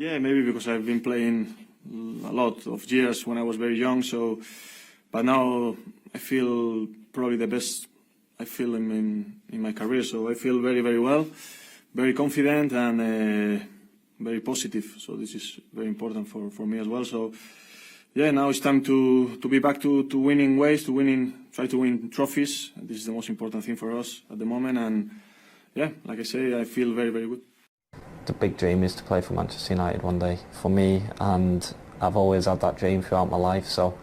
Yeah, maybe because I've been playing a lot of years when I was very young. But now I feel probably the best I feel in my career. So I feel very, very well, very confident, and very positive. So this is very important for me as well. So yeah, now it's time to be back to winning ways, try to win trophies. This is the most important thing for us at the moment. And yeah, like I say, I feel very, very good. The big dream is to play for Manchester United one day for me, and I've always had that dream throughout my life. So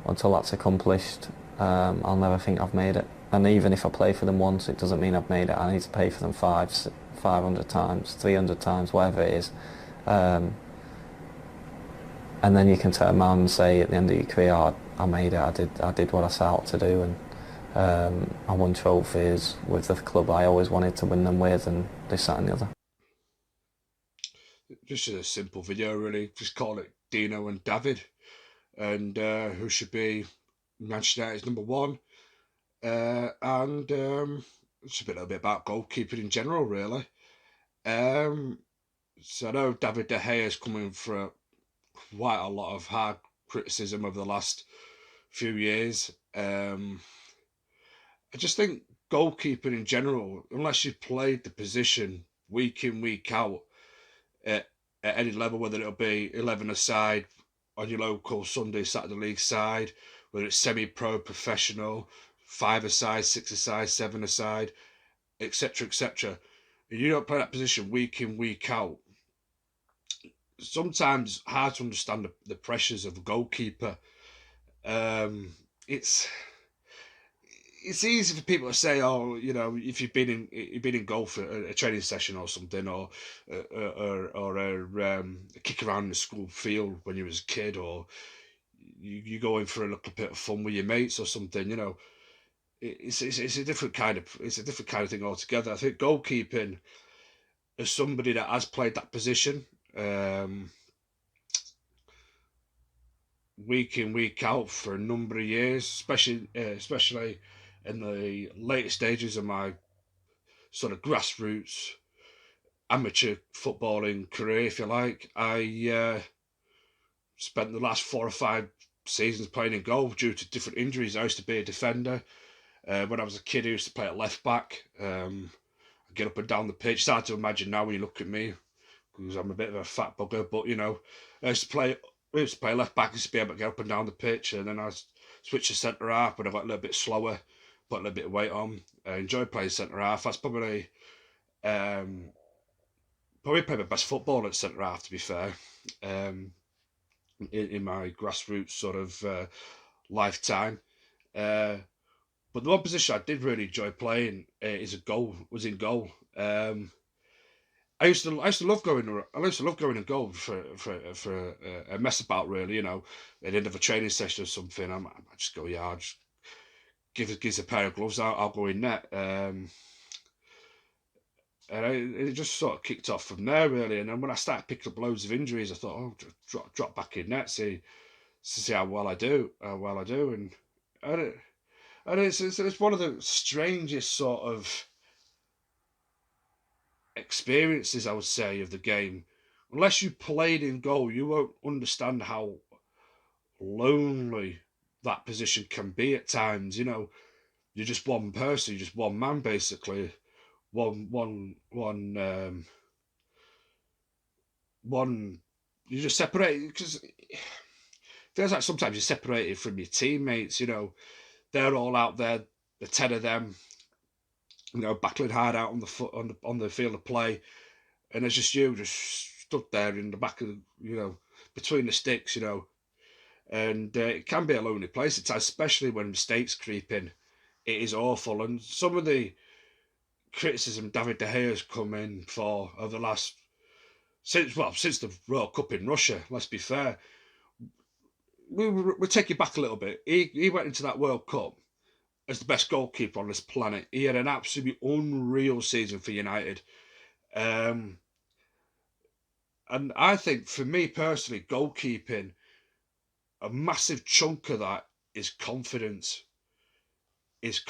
until that's accomplished, I'll never think I've made it. And even if I play for them once, it doesn't mean I've made it. I need to pay for them 500 times, 300 times, whatever it is. And then you can turn around and say at the end of your career, I made it, I did what I set out to do, and I won trophies with the club I always wanted to win them with, and this, that and the other. Just a simple video really, just call it DEANO and David, and who should be Manchester United's number one, and it's a little bit about goalkeeping in general really. So I know David De Gea is coming for quite a lot of hard criticism over the last few years. I just think goalkeeping in general, unless you've played the position week in, week out, at any level, whether it'll be 11-a-side on your local Sunday, Saturday league side, whether it's semi-pro, professional, 5-a-side, 6-a-side, 7-a-side, etc., etc. And you don't play that position week in, week out, sometimes hard to understand the pressures of a goalkeeper. It's easy for people to say, oh, you know, if you've been in golf for a training session or something, or a kick around in the school field when you was a kid, or you go in for a little bit of fun with your mates or something. You know, it's a different kind of thing altogether. I think goalkeeping, as somebody that has played that position, week in, week out for a number of years, especially in the later stages of my sort of grassroots amateur footballing career, if you like. I spent the last 4 or 5 seasons playing in goal due to different injuries. I used to be a defender. When I was a kid, I used to play at left back. Get up and down the pitch. It's hard to imagine now when you look at me, because I'm a bit of a fat bugger, but you know, I used to play left back, to be able to get up and down the pitch, and then I switched to centre half when I got a little bit slower, put a little bit of weight on. I enjoyed playing centre half. That's probably played my best football at centre half, to be fair, in my grassroots sort of lifetime. But the one position I did really enjoy playing was in goal. I used to love going in goal for a mess about, really. You know, at the end of a training session or something, I just go, yeah, I'll just give a pair of gloves out, I'll go in net. And it just sort of kicked off from there, really. And then when I started picking up loads of injuries, I thought, oh, drop back in net, see how well I do, and it's one of the strangest sort of experiences, I would say, of the game. Unless you played in goal, you won't understand how lonely that position can be at times. You know, you're just one person, you're just one man, basically. One. You're just separated, because it feels like sometimes you're separated from your teammates. You know, they're all out there, the 10 of them, you know, battling hard out on the field of play, and there's just you just stood there in the back of, you know, between the sticks, you know, and it can be a lonely place at times, especially when mistakes creep in. It is awful, and some of the criticism David De Gea has come in for over the last since the World Cup in Russia. Let's be fair, we'll take you back a little bit. He went into that World Cup as the best goalkeeper on this planet. He had an absolutely unreal season for United. And I think, for me personally, goalkeeping, a massive chunk of that is confidence. If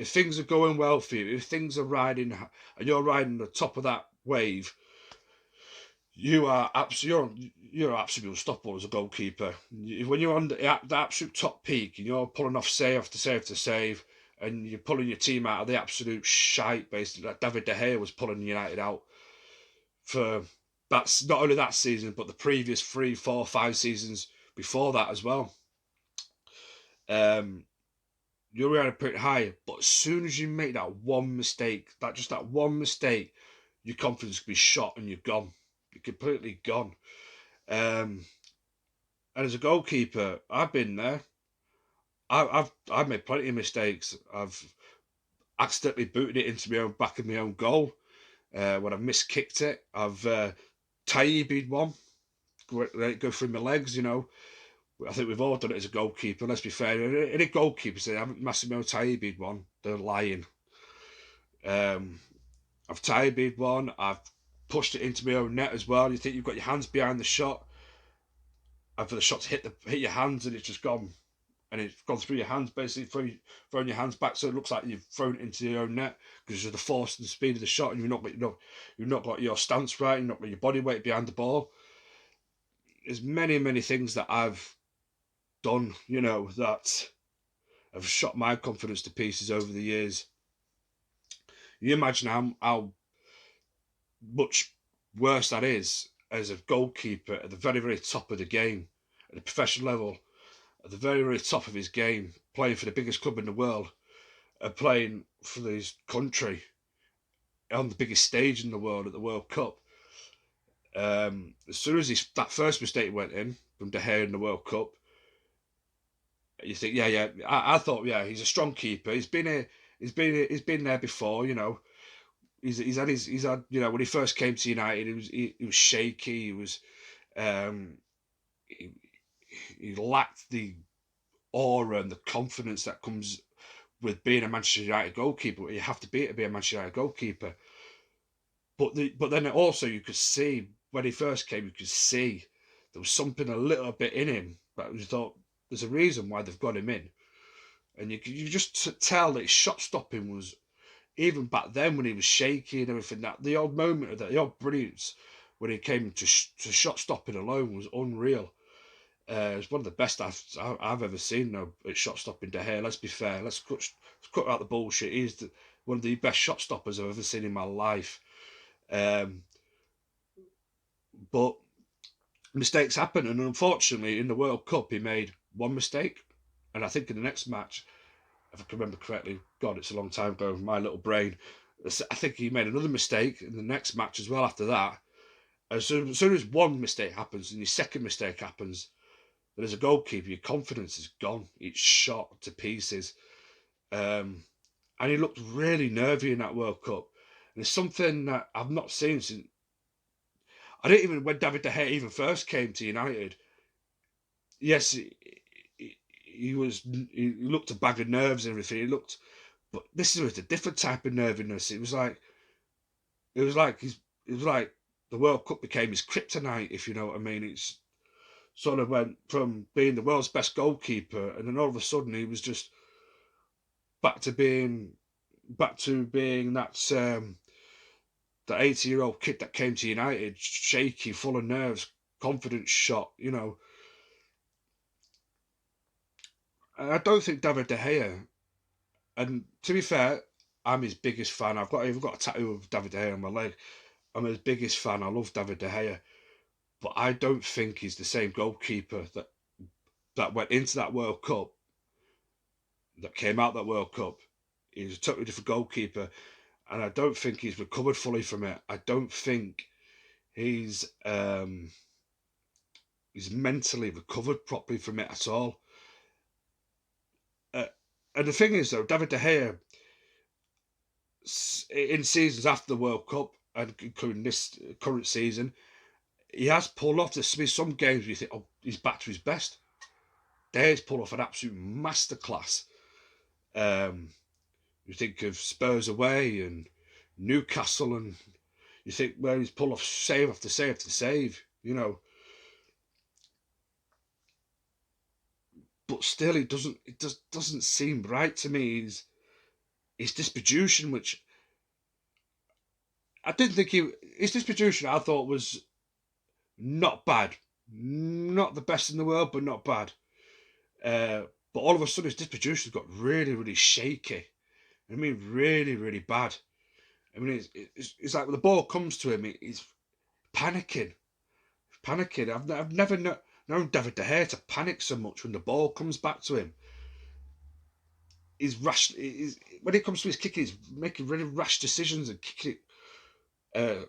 things are going well for you, if things are riding, and you're riding the top of that wave, you're absolutely unstoppable as a goalkeeper. When you're on the absolute top peak and you're pulling off save after save after save, and you're pulling your team out of the absolute shite, basically, like David De Gea was pulling United out for that's not only that season, but the previous 3, 4, 5 seasons before that as well. You're really pretty high, but as soon as you make that one mistake, that one mistake, your confidence can be shot and you're gone. You're completely gone. And as a goalkeeper, I've been there. I've made plenty of mistakes. I've accidentally booted it into my own back of my own goal when I've miskicked it. I've Taibbi'd one, let it go through my legs. I think we've all done it as a goalkeeper. Let's be fair. Any goalkeeper say I haven't Massimo Taibbi'd one, they're lying. I've Taibbi'd one. I've pushed it into my own net as well. You think you've got your hands behind the shot, and for the shot to hit your hands, and it's just gone, and it's gone through your hands, basically throwing your hands back, so it looks like you've thrown it into your own net because of the force and the speed of the shot, and you've not got your stance right, you've not got your body weight behind the ball. There's many things that I've done, that have shot my confidence to pieces over the years. You imagine how much worse that is as a goalkeeper at the very, very top of the game, at the professional level, at the very, very top of his game, playing for the biggest club in the world, playing for his country on the biggest stage in the world at the World Cup. As soon as that first mistake went in from De Gea in the World Cup, you think, yeah. I thought, yeah, he's a strong keeper. He's been there before, He's had when he first came to United, he was shaky. He was he lacked the aura and the confidence that comes with being a Manchester United goalkeeper. You have to be a Manchester United goalkeeper. But then also you could see when he first came, you could see there was something a little bit in him that you thought there's a reason why they've got him in, and you just tell that his shot stopping was, even back then when he was shaky and everything, that the odd moment of that, the odd brilliance when he came to shot stopping alone was unreal. It's one of the best I've ever seen though at shot stopping De Gea. Let's be fair. Let's cut out the bullshit. He's one of the best shot stoppers I've ever seen in my life. But mistakes happen, and unfortunately in the World Cup he made one mistake, and I think in the next match, if I can remember correctly, God, it's a long time ago, my little brain, I think he made another mistake in the next match as well after that. As soon as one mistake happens and your second mistake happens, then as a goalkeeper, your confidence is gone. It's shot to pieces. And he looked really nervy in that World Cup. And it's something that I've not seen since, I didn't even, when David De Gea even first came to United, yes, he looked a bag of nerves and everything. But this was a different type of nerviness. It was like the World Cup became his kryptonite, if you know what I mean. It's sort of went from being the world's best goalkeeper, and then all of a sudden he was just back to being that 80-year-old kid that came to United, shaky, full of nerves, confidence shot, And I don't think David De Gea, and to be fair, I'm his biggest fan. I've even got a tattoo of David De Gea on my leg. I'm his biggest fan. I love David De Gea. But I don't think he's the same goalkeeper that went into that World Cup, that came out that World Cup. He's a totally different goalkeeper. And I don't think he's recovered fully from it. I don't think he's mentally recovered properly from it at all. And the thing is, though, David De Gea, in seasons after the World Cup, and including this current season, he has pulled off. There's been some games where you think, oh, he's back to his best. De Gea's pulled off an absolute masterclass. You think of Spurs away and Newcastle, and you think where he's pulled off save after save after save, But still, it doesn't seem right to me. His distribution, which I didn't think his distribution, I thought was not bad. Not the best in the world, but not bad. But all of a sudden his distribution got really, really shaky. I mean, really, really bad. I mean, it's like when the ball comes to him, he's panicking. Panicking. I've never known David De Gea to panic so much when the ball comes back to him. He's rash. When it comes to his kicking, he's making really rash decisions and kicking it.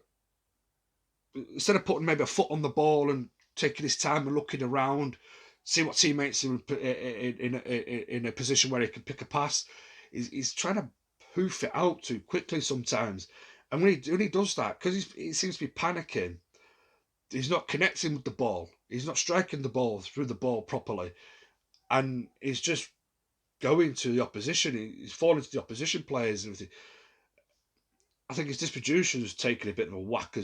Instead of putting maybe a foot on the ball and taking his time and looking around, see what teammates are in a position where he can pick a pass, he's trying to hoof it out too quickly sometimes. And when he does that, because he seems to be panicking, he's not connecting with the ball. He's not striking the ball through the ball properly. And he's just going to the opposition. He's falling to the opposition players and everything. I think his distribution has taken a bit of a whack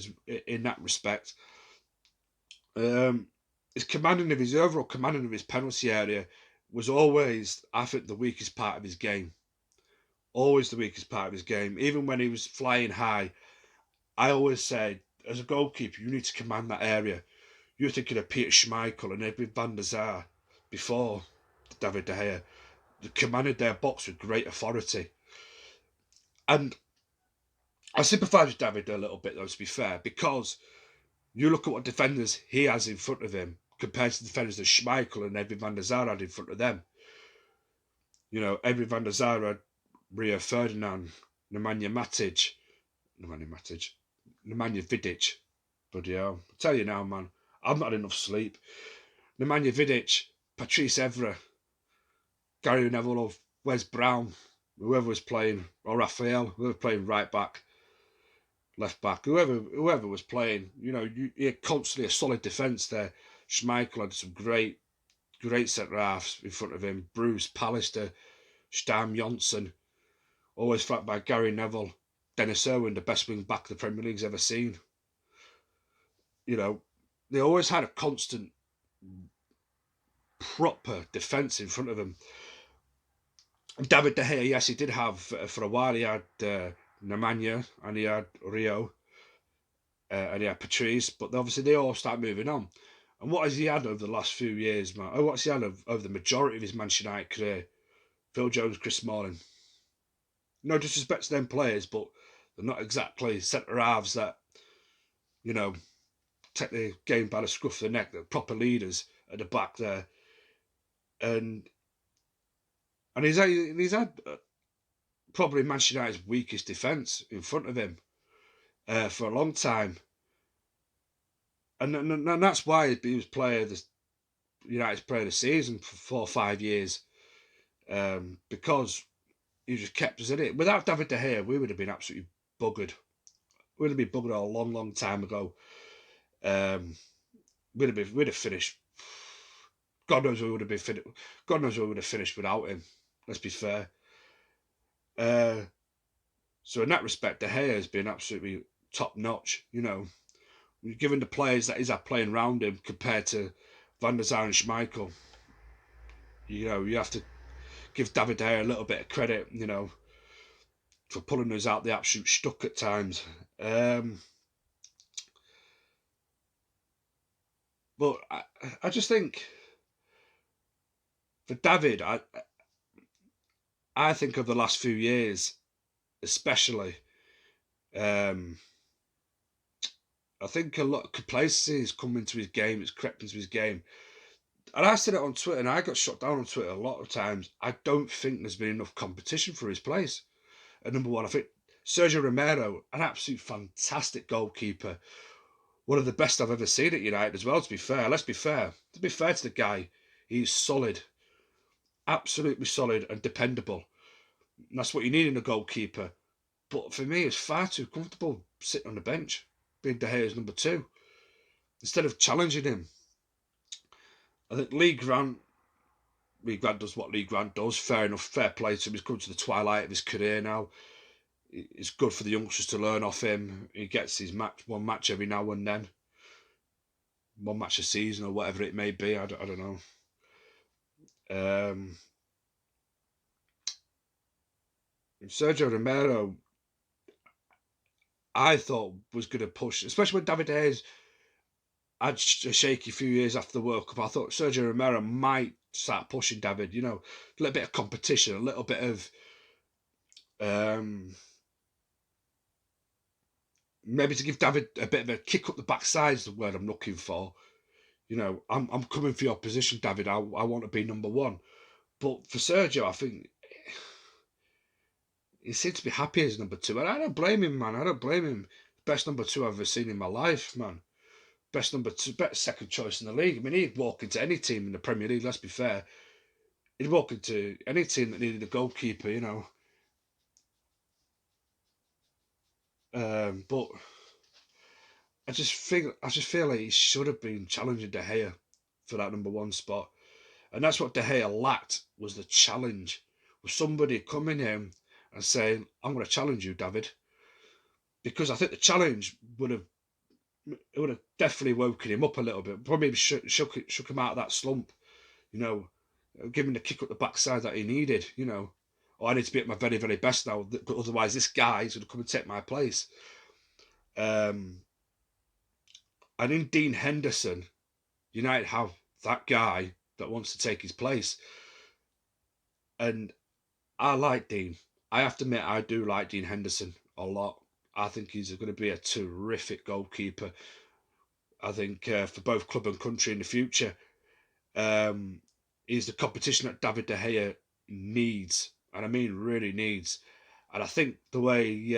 in that respect. His overall commanding of his penalty area was always, I think, the weakest part of his game. Always the weakest part of his game. Even when he was flying high, I always said, as a goalkeeper, you need to command that area. You're thinking of Peter Schmeichel and Edwin van der Sar before David De Gea. They commanded their box with great authority. And I sympathise with David a little bit, though, to be fair, because you look at what defenders he has in front of him compared to the defenders that Schmeichel and Edwin van der Sar had in front of them. You know, Edwin van der Sar had Rio Ferdinand, Nemanja Vidic. Bloody hell. I tell you now, man, I've not had enough sleep. Nemanja Vidic, Patrice Evra, Gary Neville, or Wes Brown, whoever was playing, or Raphael, whoever was playing right back, left back, whoever was playing, you had constantly a solid defence there. Schmeichel had some great centre halves in front of him. Bruce, Pallister, Stam, Johnson, always flanked by Gary Neville, Dennis Irwin, the best wing back the Premier League's ever seen. They always had a constant, proper defence in front of them. David De Gea, yes, he did have, for a while, he had Nemanja, and he had Rio, and he had Patrice, but obviously they all start moving on. And what has he had over the last few years, man? Oh, what's he had over the majority of his Manchester United career? Phil Jones, Chris Smalling. No disrespect to them players, but they're not exactly centre halves that, take the game by the scruff of the neck. They're proper leaders at the back there. And he's had probably Manchester United's weakest defence in front of him for a long time. And that's why he was United's player of the season for 4 or 5 years. Because he just kept us in it. Without David De Gea, we would have been absolutely buggered. We'd have been buggered a long, long time ago. We'd have finished. God knows where we would have been finished. God knows where we would have finished without him. Let's be fair. So in that respect, De Gea has been absolutely top notch. Given the players that he's had playing around him compared to Van der Sar and Schmeichel, you have to give David De Gea a little bit of credit, for pulling us out the absolute stuck at times. But I just think for David, I think of the last few years, especially, I think a lot of complacency has come into his game. It's crept into his game. And I said it on Twitter, and I got shut down on Twitter a lot of times. I don't think there's been enough competition for his place. And number one, I think Sergio Romero, an absolute fantastic goalkeeper. One of the best I've ever seen at United as well, to be fair. Let's be fair. To be fair to the guy, he's solid. Absolutely solid and dependable. And that's what you need in a goalkeeper. But for me, it's far too comfortable sitting on the bench, being De Gea's number 2, instead of challenging him. I think Lee Grant does what Lee Grant does. Fair enough, fair play to him. He's come to the twilight of his career now. It's good for the youngsters to learn off him. He gets his one match every now and then. 1 match a season or whatever it may be. I don't know. Sergio Romero, I thought was going to push, especially when David Hayes. had a shaky few years after the World Cup, I thought Sergio Romero might start pushing David, a little bit of competition, a little bit of maybe to give David a bit of a kick up the backside is the word I'm looking for. I'm coming for your position, David. I want to be number one. But for Sergio, I think he seems to be happy as number two. And I don't blame him, man. I don't blame him. Best number two I've ever seen in my life, man. Best number two, best second choice in the league. I mean, he'd walk into any team in the Premier League, let's be fair. He'd walk into any team that needed a goalkeeper, But I just feel like he should have been challenging De Gea for that number one spot. And that's what De Gea lacked, was the challenge. Was somebody coming in and saying, I'm going to challenge you, David. Because I think the challenge would have definitely woken him up a little bit. Probably shook him out of that slump, give him the kick up the backside that he needed, Oh, I need to be at my very, very best now. Otherwise, this guy is going to come and take my place. And in Dean Henderson, United have that guy that wants to take his place. And I like Dean. I have to admit, I do like Dean Henderson a lot. I think he's going to be a terrific goalkeeper. I think for both club and country in the future, he's the competition that David De Gea needs. And I mean really needs. And I think the way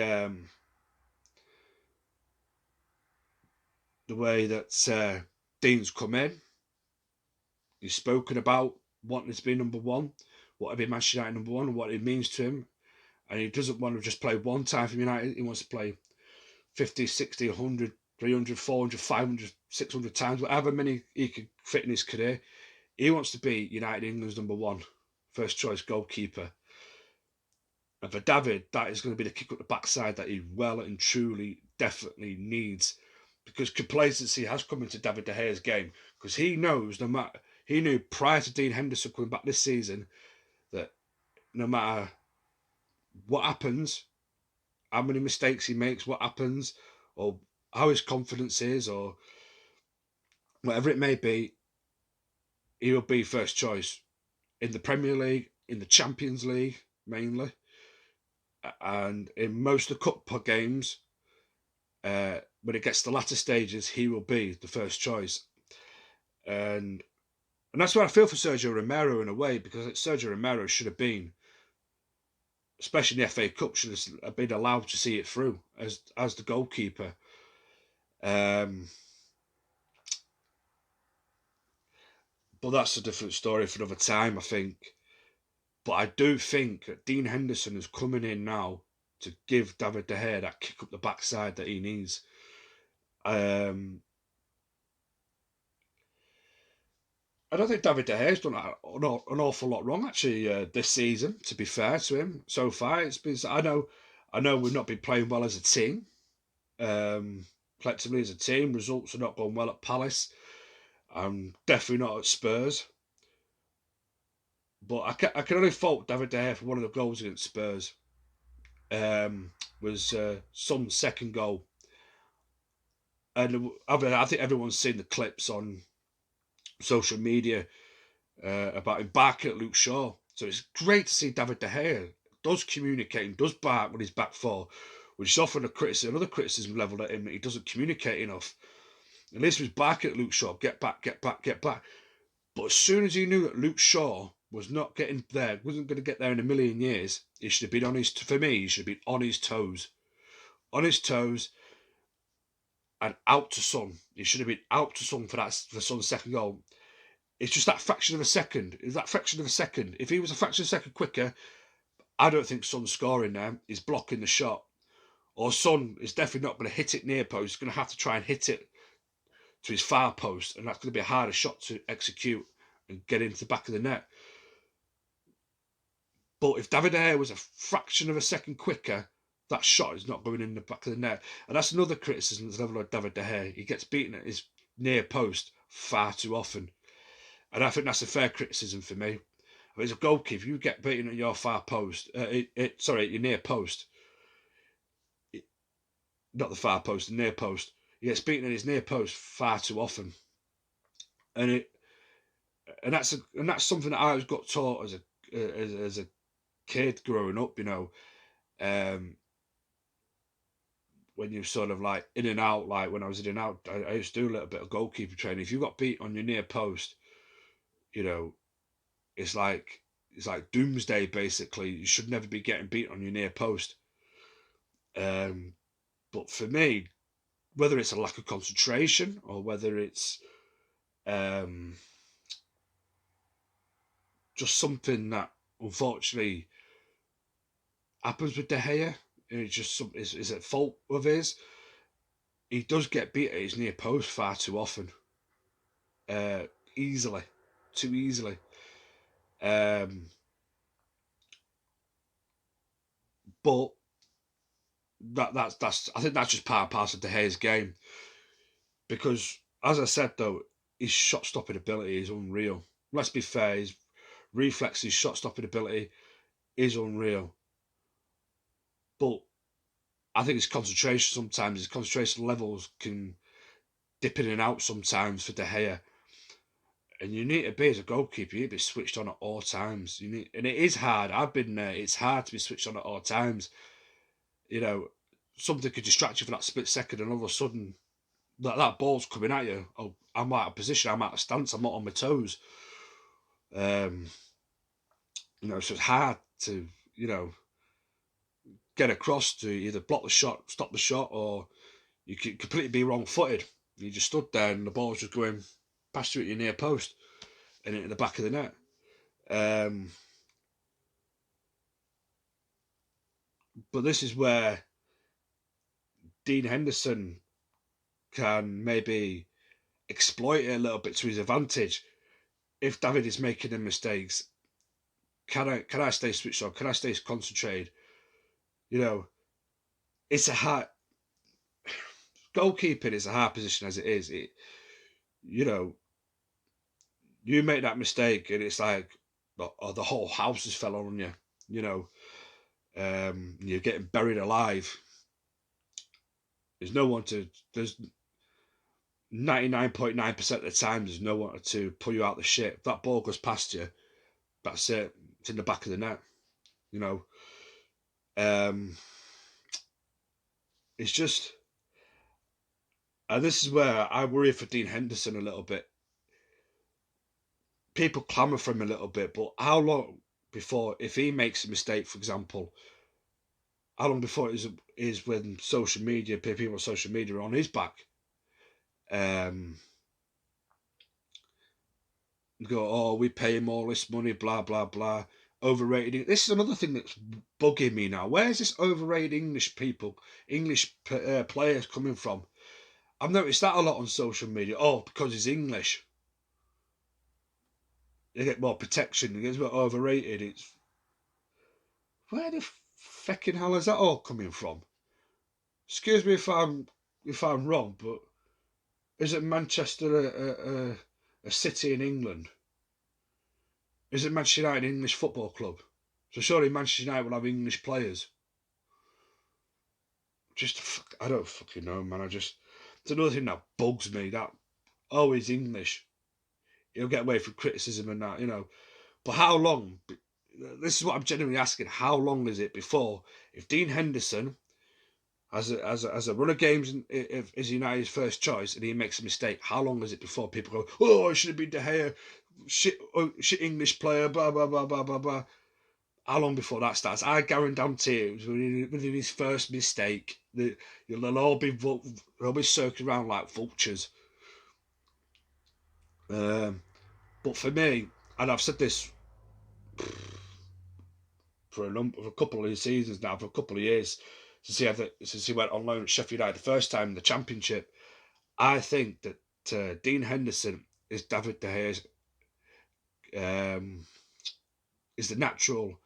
that Dean's come in, he's spoken about wanting to be number one, wanting to be Manchester United number one, and what it means to him. And he doesn't want to just play one time for United. He wants to play 50, 60, 100, 300, 400, 500, 600 times, whatever many he could fit in his career. He wants to be United England's number one, first choice goalkeeper. And for David, that is going to be the kick up the backside that he well and truly, definitely needs. Because complacency has come into David De Gea's game. Because he knows, he knew prior to Dean Henderson coming back this season, that no matter what happens, how many mistakes he makes, what happens, or how his confidence is, or whatever it may be, he will be first choice in the Premier League, in the Champions League mainly, and in most of the cup games. When it gets to the latter stages, he will be the first choice, and that's what I feel for Sergio Romero in a way, because Sergio Romero should have been, especially in the FA Cup, should have been allowed to see it through as the goalkeeper. But that's a different story for another time, I think. But I do think that Dean Henderson is coming in now to give David De Gea that kick up the backside that he needs. I don't think David De Gea's done an awful lot wrong actually this season. To be fair to him, so far it's been. I know we've not been playing well as a team. Collectively as a team, results are not going well at Palace. Definitely not at Spurs. But I can only fault David De Gea for one of the goals against Spurs. Was Son's second goal. And I think everyone's seen the clips on social media about him barking at Luke Shaw. So it's great to see David De Gea does communicate and does bark when he's back four, which is often another criticism levelled at him that he doesn't communicate enough. At least he was barking at Luke Shaw, get back, get back, get back. But as soon as he knew that Luke Shaw was not getting there, wasn't going to get there in a million years, he should have been on his, for me, he should have been on his toes. On his toes and out to Son. He should have been out to Son for Son's second goal. It's just that fraction of a second. Is that fraction of a second? If he was a fraction of a second quicker, I don't think Son's scoring there. He's blocking the shot. Or Son is definitely not going to hit it near post. He's going to have to try and hit it to his far post, and that's going to be a harder shot to execute and get into the back of the net. But if David De Gea was a fraction of a second quicker, that shot is not going in the back of the net. And that's another criticism that's level of David De Gea. He gets beaten at his near post far too often. And I think that's a fair criticism for me. If it's a goalkeeper, you get beaten at your far post, at your near post. Not the far post, the near post. He gets beaten in his near post far too often, and that's something that I always got taught as a kid growing up. When you're sort of like in and out, like when I was in and out, I used to do a little bit of goalkeeper training. If you got beat on your near post, you know, it's like doomsday basically. You should never be getting beat on your near post. But for me, whether it's a lack of concentration or whether it's just something that unfortunately happens with De Gea, and it's just is at fault of his. He does get beat at his near post far too often, easily, too easily. But that's I think that's just part and parcel of De Gea's game, because as I said though, his shot stopping ability is unreal. Let's be fair, his reflexes, shot stopping ability is unreal. But I think his concentration levels can dip in and out sometimes for De Gea. And you need to be, as a goalkeeper, you need to be switched on at all times. And it is hard. I've been there. It's hard to be switched on at all times. Something could distract you for that split second, and all of a sudden, that ball's coming at you. Oh, I'm out of position. I'm out of stance. I'm not on my toes. So it's hard to, get across to either block the shot, stop the shot, or you could completely be wrong-footed. You just stood there and the ball was just going past you at your near post and into the back of the net. But this is where Dean Henderson can maybe exploit it a little bit to his advantage. If David is making the mistakes, can I stay switched on? Can I stay concentrated? It's a hard goalkeeping is a hard position as it is. You make that mistake and it's like, the whole house has fell on you. You're getting buried alive. There's 99.9% of the time there's no one to pull you out the shit. If that ball goes past you, that's it. It's in the back of the net. It's just, and this is where I worry for Dean Henderson a little bit. People clamour for him a little bit, but how long before, if he makes a mistake, for example, how long before it is when social media, people on social media are on his back? Go, oh, we pay him all this money, blah, blah, blah. Overrated. This is another thing that's bugging me now. Where's this overrated English players coming from? I've noticed that a lot on social media. Oh, because he's English. They get more protection. He gets more overrated. It's, where the fecking hell is that all coming from? Excuse me if I'm wrong, but isn't Manchester a city in England? Isn't Manchester United an English football club? So surely Manchester United will have English players. I don't fucking know, man. It's another thing that bugs me. That, oh, he's English, he'll get away from criticism and that, But how long? This is what I'm genuinely asking. How long is it before, if Dean Henderson has a run of games is United's first choice and he makes a mistake, how long is it before people go, oh, it should have been De Gea, shit English player, blah blah blah blah blah blah? How long before that starts? I guarantee it, within his first mistake, they'll all be circling around like vultures. But for me, and I've said this for a couple of seasons now, for a couple of years, since he went on loan at Sheffield United the first time in the Championship, I think that Dean Henderson is David De Gea's, is the natural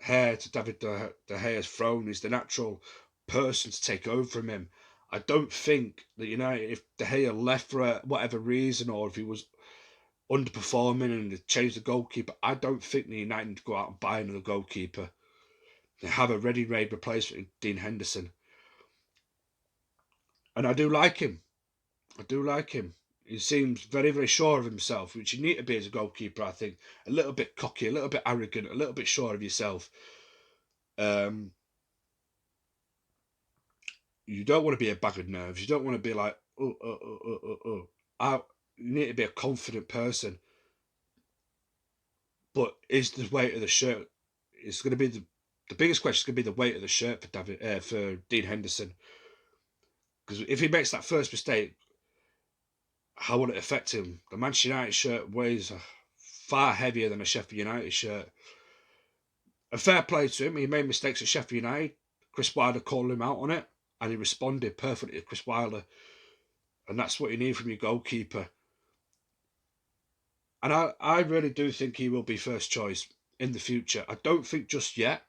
heir to David De Gea's throne. Is the natural person to take over from him. I don't think that United, if De Gea left for whatever reason, or if he was underperforming and they changed the goalkeeper, I don't think the United need to go out and buy another goalkeeper. They have a ready-made replacement in Dean Henderson. And I do like him. I do like him. He seems very, very sure of himself, which you need to be as a goalkeeper, I think. A little bit cocky, a little bit arrogant, a little bit sure of yourself. You don't want to be a bag of nerves. You don't want to be like, you need to be a confident person. But is the weight of the shirt? It's going to be the biggest question. Is going to be the weight of the shirt for Dean Henderson. Because if he makes that first mistake, how will it affect him? The Manchester United shirt weighs far heavier than a Sheffield United shirt. A fair play to him. He made mistakes at Sheffield United. Chris Wilder called him out on it, and he responded perfectly to Chris Wilder. And that's what you need from your goalkeeper. And I really do think he will be first choice in the future. I don't think just yet.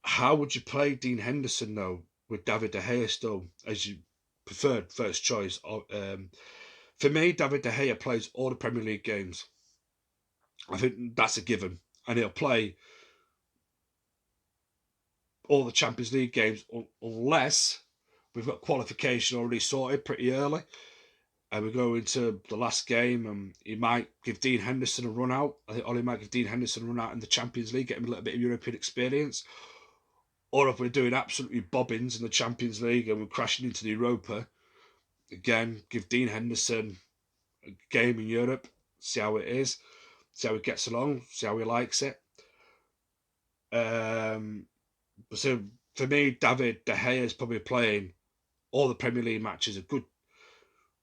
How would you play Dean Henderson, though, with David De Gea still as your preferred first choice? For me, David De Gea plays all the Premier League games. I think that's a given. And he'll play all the Champions League games unless we've got qualification already sorted pretty early. And we go into the last game and he might give Dean Henderson a run out. I think Ollie might give Dean Henderson a run out in the Champions League, get him a little bit of European experience. Or if we're doing absolutely bobbins in the Champions League and we're crashing into the Europa, again, give Dean Henderson a game in Europe, see how it is, see how he gets along, see how he likes it. So for me, David De Gea is probably playing all the Premier League matches, a good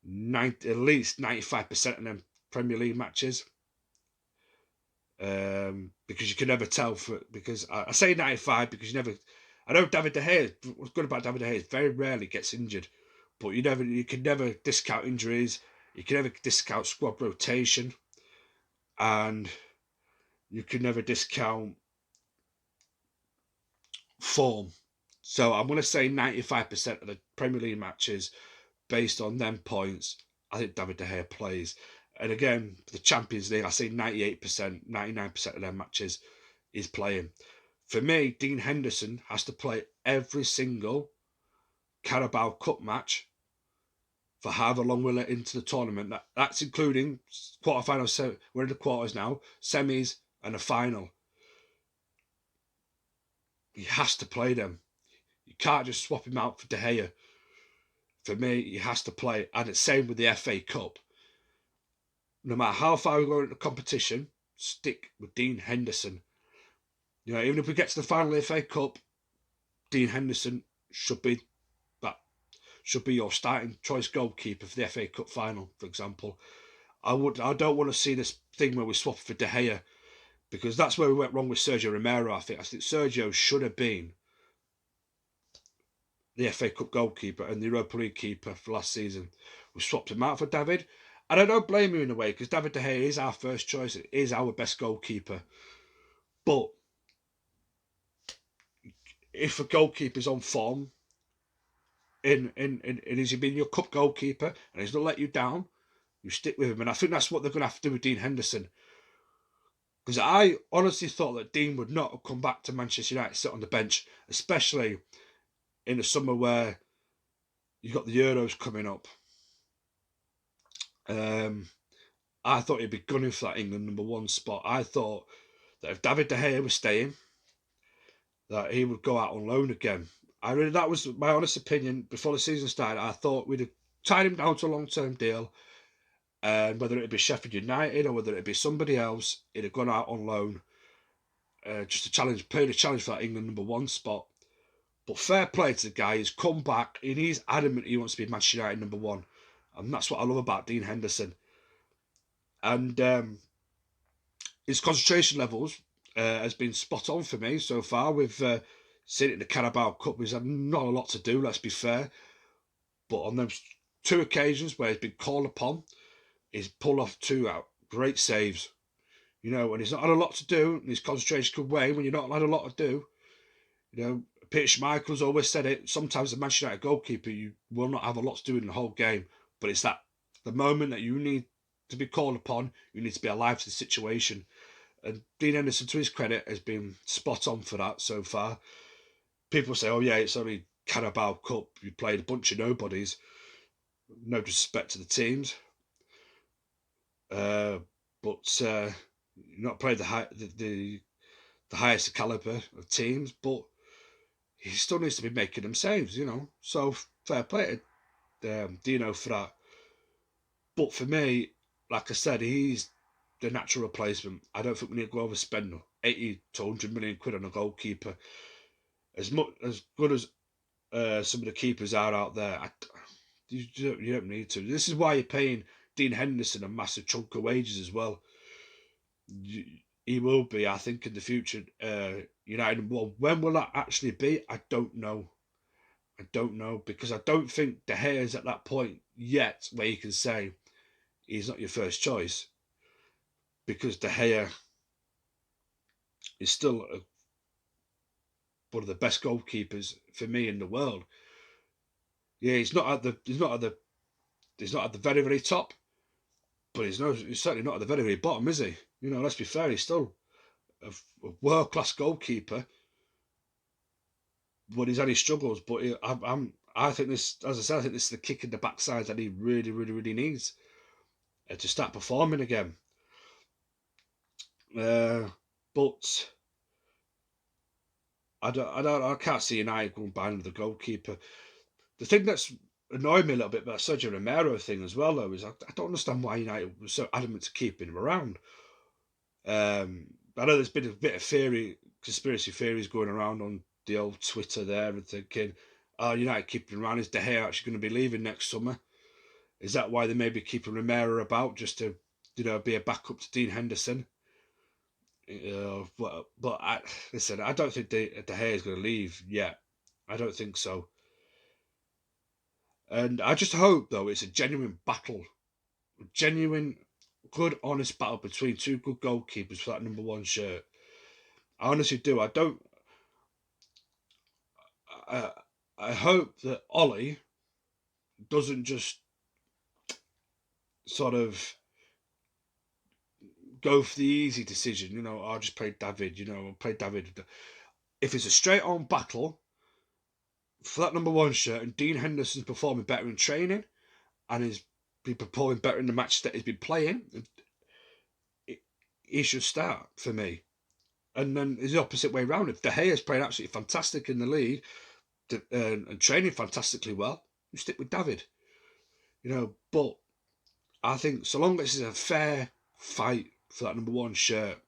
at least 95% of them Premier League matches. Because you can never tell because I say 95 because I know David De Gea, what's good about David De Gea is very rarely gets injured, but you can never discount injuries, you can never discount squad rotation, and you can never discount form. So I'm going to say 95% of the Premier League matches, based on them points, I think David De Gea plays. And again, the Champions League, I say 98%, 99% of their matches is playing. For me, Dean Henderson has to play every single Carabao Cup match for however long we're let into the tournament. That's including quarterfinals. So we're in the quarters now, semis and a final. He has to play them. You can't just swap him out for De Gea. For me, he has to play. And it's same with the FA Cup. No matter how far we go into the competition, stick with Dean Henderson. Even if we get to the final of the FA Cup, Dean Henderson should be your starting choice goalkeeper for the FA Cup final, for example. I don't want to see this thing where we swap for De Gea, because that's where we went wrong with Sergio Romero. I think Sergio should have been the FA Cup goalkeeper and the Europa League keeper for last season. We swapped him out for David, and I don't blame him in a way, because David De Gea is our first choice. It is our best goalkeeper. But if a goalkeeper's on form, and he's been your cup goalkeeper and he's not let you down, you stick with him. And I think that's what they're going to have to do with Dean Henderson. Because I honestly thought that Dean would not have come back to Manchester United, sit on the bench, especially in the summer where you've got the Euros coming up. I thought he'd be gunning for that England #1 spot. I thought that if David De Gea was staying, that he would go out on loan again. That was my honest opinion before the season started. I thought we'd have tied him down to a long-term deal, and whether it be Sheffield United or whether it be somebody else, he'd have gone out on loan, just to play the challenge for that England #1 spot. But fair play to the guy. He's come back and he's adamant he wants to be Manchester United #1, and that's what I love about Dean Henderson. And his concentration levels has been spot on for me so far. We've seen it in the Carabao Cup. He's had not a lot to do, let's be fair. But on those 2 occasions where he's been called upon, he's pulled off 2 great saves. And he's not had a lot to do, and his concentration could wane when you're not had a lot to do. Peter Schmeichel's always said it. Sometimes the Manchester United goalkeeper, you will not have a lot to do in the whole game. But it's the moment that you need to be called upon, you need to be alive to the situation. And Dean Henderson, to his credit, has been spot on for that so far. People say, oh yeah, it's only Carabao Cup, you played a bunch of nobodies. No disrespect to the teams, but not played the highest caliber of teams. But he still needs to be making them saves, So fair play to DEANO for that. But for me, like I said, he's the natural replacement. I don't think we need to go overspend 80 to 100 million quid on a goalkeeper. As good as some of the keepers are out there, you don't need to. This is why you're paying Dean Henderson a massive chunk of wages as well. He will be, I think, in the future. United. Well, when will that actually be? I don't know. Because I don't think De Gea is at that point yet where you can say he's not your first choice, because De Gea is still one of the best goalkeepers for me in the world. Yeah, he's not at the very, very top, but he's certainly not at the very, very bottom, is he? Let's be fair, he's still a world class goalkeeper. But he's had his struggles. But I think this, as I said, I think this is the kick in the backside that he really, really, really needs to start performing again. But I can't see United going behind another goalkeeper. The thing that's annoyed me a little bit about Sergio Romero thing as well, though, is I don't understand why United was so adamant to keeping him around. I know there's been a bit of conspiracy theories going around on the old Twitter there, and thinking, oh, United keeping him around, is De Gea actually going to be leaving next summer? Is that why they may be keeping Romero about, just to, be a backup to Dean Henderson? But listen, I don't think De Gea is going to leave yet. I don't think so. And I just hope, though, it's a genuine battle, a genuine, good, honest battle between two good goalkeepers for that number one shirt. I honestly do. I hope that Ollie doesn't just sort of go for the easy decision, I'll just play David, I'll play David. If it's a straight on battle for that number one shirt, and Dean Henderson's performing better in training and is been performing better in the matches that he's been playing, he should start for me. And then it's the opposite way around. If De Gea's playing absolutely fantastic in the league and training fantastically well, you stick with David. But I think so long as it's a fair fight for that number one shirt,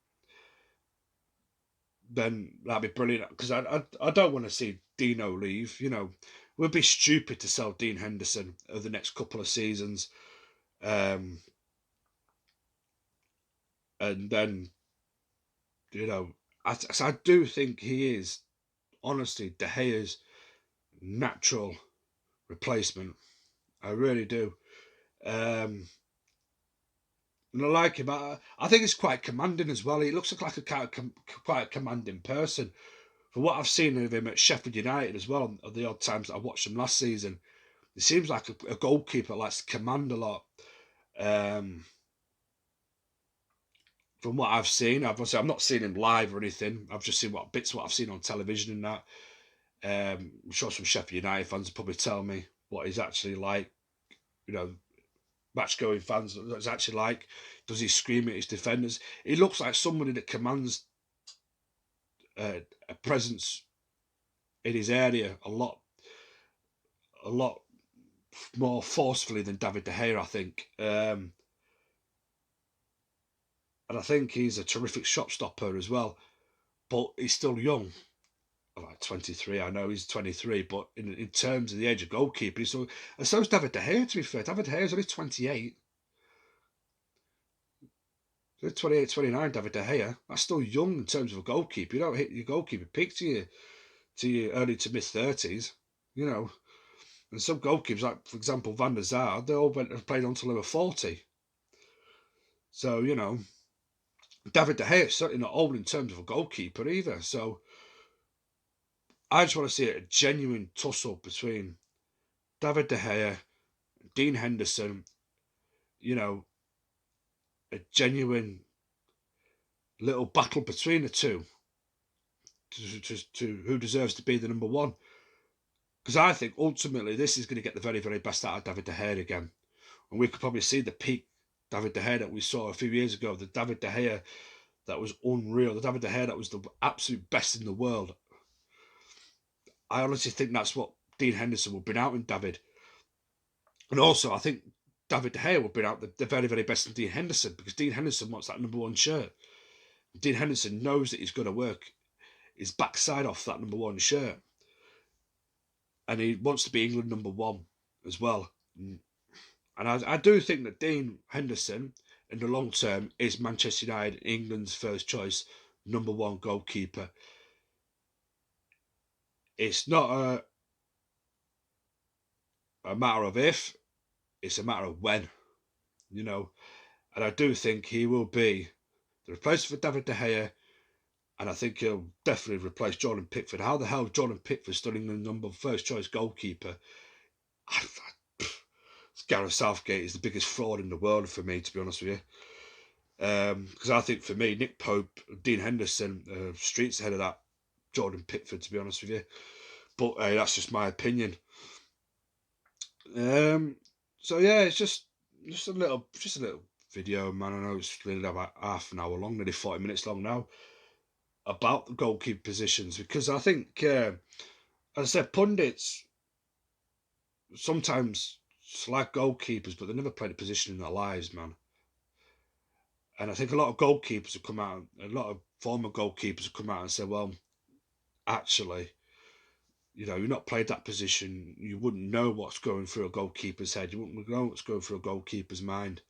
then that'd be brilliant. Because I don't want to see DEANO leave. It would be stupid to sell Dean Henderson over the next couple of seasons. And then, I do think he is, honestly, De Gea's natural replacement. I really do. And I like him. I think he's quite commanding as well. He looks like quite a commanding person. From what I've seen of him at Sheffield United as well, on the odd times that I watched him last season, he seems like a goalkeeper that likes to command a lot. From what I've seen, I've not seen him live or anything. I've just seen what I've seen on television and that. I'm sure some Sheffield United fans will probably tell me what he's actually like. Match-going fans, what it's actually like. Does he scream at his defenders? He looks like somebody that commands a presence in his area a lot more forcefully than David De Gea, I think. And I think he's a terrific shot stopper as well. But he's still young. Like 23, I know he's 23, but in terms of the age of goalkeeper, so is David De Gea, to be fair. David De Gea is only 28. 28, 29, David De Gea. That's still young in terms of a goalkeeper. You don't hit your goalkeeper peak to your early to mid-30s, And some goalkeepers, like, for example, Van der Sar, they all have played until they were 40. So, David De Gea is certainly not old in terms of a goalkeeper either. So I just want to see a genuine tussle between David De Gea, Dean Henderson, a genuine little battle between the two to who deserves to be the number one. Because I think ultimately this is going to get the very, very best out of David De Gea again. And we could probably see the peak David De Gea that we saw a few years ago, the David De Gea that was unreal, the David De Gea that was the absolute best in the world. I honestly think that's what Dean Henderson will bring out in David. And also, I think David De Gea will bring out the very, very best in Dean Henderson, because Dean Henderson wants that number 1 shirt. Dean Henderson knows that he's going to work his backside off that number 1 shirt. And he wants to be England number 1 as well. And I do think that Dean Henderson, in the long term, is Manchester United, England's first choice, number 1 goalkeeper. It's not a matter of if, it's a matter of when, you know. And I do think he will be the replacement for David De Gea, and I think he'll definitely replace Jordan Pickford. How the hell Jordan Pickford still England's first choice goalkeeper? Gareth Southgate is the biggest fraud in the world for me, to be honest with you. Because I think for me, Nick Pope, Dean Henderson, streets ahead of that Jordan Pickford, to be honest with you. But that's just my opinion. So yeah, it's just a little video, man. I know it's really about half an hour long, nearly 40 minutes long now, about the goalkeeper positions, because I think, as I said, pundits sometimes slag goalkeepers, but they never played a position in their lives, man. And I think a lot of goalkeepers have come out, a lot of former goalkeepers have come out and said, well, actually, you know, you've not played that position, you wouldn't know what's going through a goalkeeper's head, you wouldn't know what's going through a goalkeeper's mind.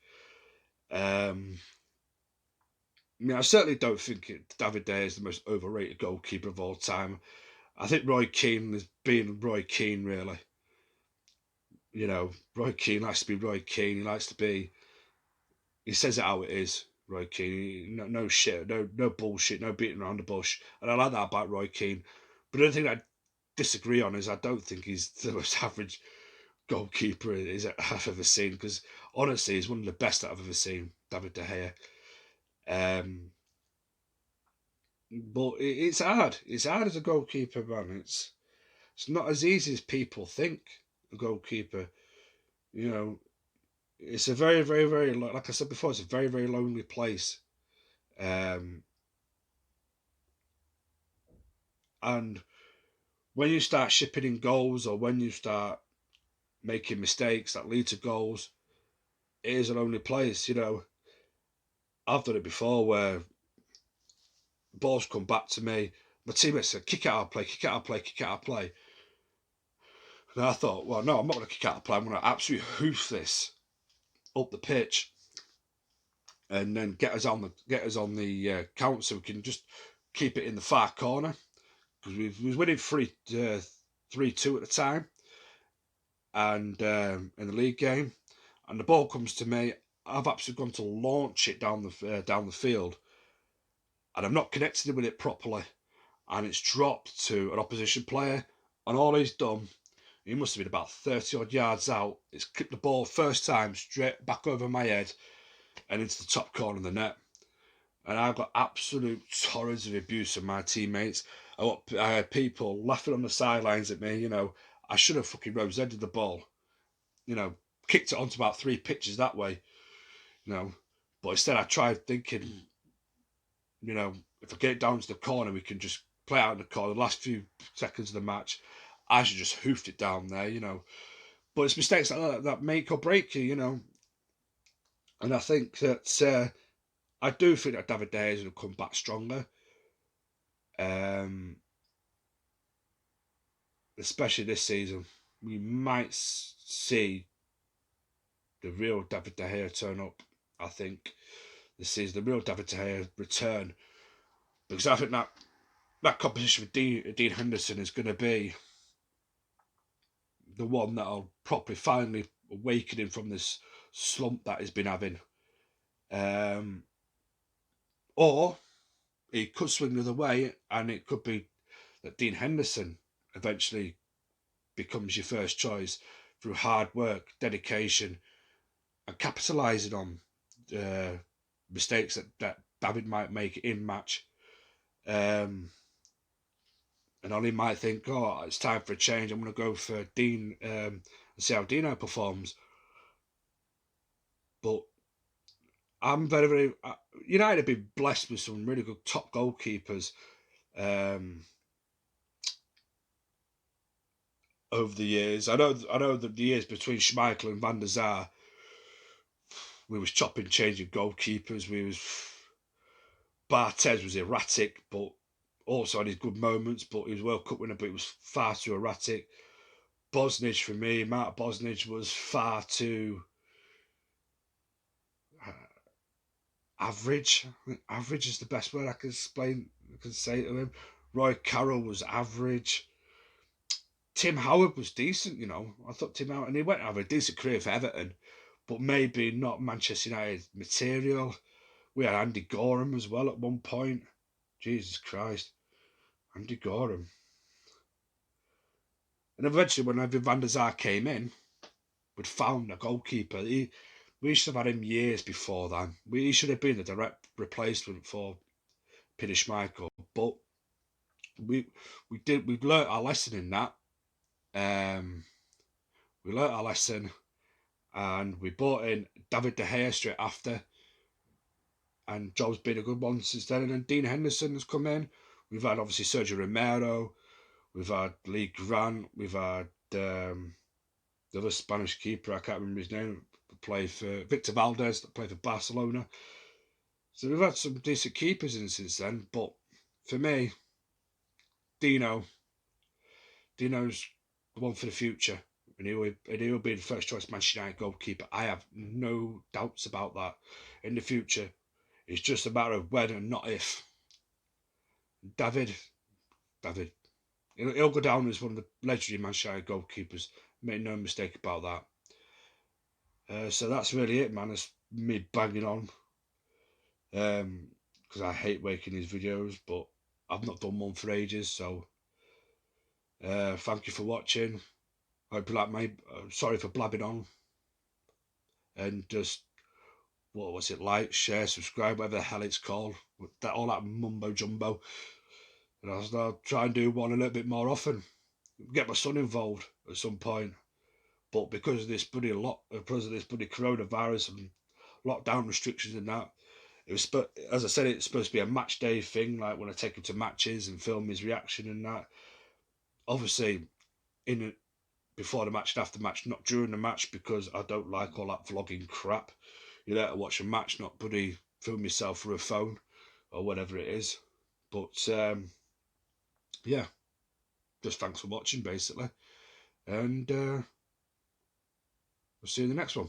I mean, I certainly don't think David De Gea is the most overrated goalkeeper of all time. I think Roy Keane is being Roy Keane, really. You know, Roy Keane likes to be Roy Keane. He says it how it is, Roy Keane. No shit, no bullshit, no beating around the bush. And I like that about Roy Keane. But the only thing I disagree on is I don't think he's the most average goalkeeper I've ever seen. Because honestly, he's one of the best that I've ever seen, David De Gea. But it's hard. It's hard as a goalkeeper, man. It's not as easy as people think. A goalkeeper, you know, it's a very, very, very, like I said before, it's a very, very lonely place. And when you start shipping in goals, or when you start making mistakes that lead to goals, it is a lonely place. You know, I've done it before where balls come back to me, my teammates said, kick out our play, kick out our play, kick out our play. And I thought, well, no, I'm not going to kick out our play. I'm going to absolutely hoof this up the pitch, and then get us on the count, so we can just keep it in the far corner, because we was winning 3-2 at the time, and in the league game, and the ball comes to me. I've absolutely gone to launch it down the field, and I'm not connected with it properly, and it's dropped to an opposition player, and all he's done, he must have been about 30 odd yards out. It's kicked the ball first time straight back over my head and into the top corner of the net. And I got absolute torrents of abuse from my teammates. I had people laughing on the sidelines at me. You know, I should have fucking rose-headed the ball. You know, kicked it onto about 3 pitches that way. You know, but instead I tried thinking, you know, if I get it down to the corner, we can just play out in the corner. The last few seconds of the match, I should just hoofed it down there, you know. But it's mistakes like that make or break you, you know. And I think that I do think that David De Gea is going to come back stronger. Especially this season. We might see the real David De Gea turn up, I think. This season, the real David De Gea return. Because I think that competition with Dean Henderson is going to be the one that'll properly finally awaken him from this slump that he's been having. Or he could swing the other way, and it could be that Dean Henderson eventually becomes your first choice through hard work, dedication, and capitalising on mistakes that David might make in match. And Ollie might think, oh, it's time for a change. I'm going to go for Dean and see how DEANO performs. But I'm very, very... United have been blessed with some really good top goalkeepers over the years. I know that the years between Schmeichel and Van der Sar, we was chopping, changing goalkeepers. Barthez was erratic, but also had his good moments. But he was World Cup winner, but he was far too erratic. Bosnich, for me, Mark Bosnich was far too average. I think average is the best word I can say to him. Roy Carroll was average. Tim Howard was decent, I thought Tim Howard, and he went to have a decent career for Everton, but maybe not Manchester United material. We had Andy Gorham as well at one point. Jesus Christ. Andy Gorham. And eventually, when Van der Sar came in, we'd found a goalkeeper. We should have had him years before then. He should have been the direct replacement for Peter Schmeichel. But we've learnt our lesson in that. We learnt our lesson, and we brought in David De Gea straight after. And job's been a good one since then. And then Dean Henderson has come in. We've had obviously Sergio Romero. We've had Lee Grant. We've had the other Spanish keeper, I can't remember his name, played for Victor Valdez, that played for Barcelona. So we've had some decent keepers in since then. But for me, DEANO's the one for the future. And he'll be the first choice Manchester United goalkeeper. I have no doubts about that in the future. It's just a matter of when and not if. David, he'll go down as one of the legendary Manchester United goalkeepers. Make no mistake about that. So that's really it, man. It's me banging on. Because I hate making these videos, but I've not done one for ages. So thank you for watching. Hope you like my... sorry for blabbing on. And just... what was it? Like, share, subscribe, whatever the hell it's called. All that mumbo jumbo. And I'll try and do one a little bit more often. Get my son involved at some point. But because of this bloody coronavirus and lockdown restrictions and that, it was, as I said, it's supposed to be a match day thing, like when I take him to matches and film his reaction and that. Obviously, before the match and after the match, not during the match, because I don't like all that vlogging crap. You're there to watch a match, not bloody film yourself through a phone or whatever it is. But yeah, just thanks for watching, basically, and we'll see you in the next one.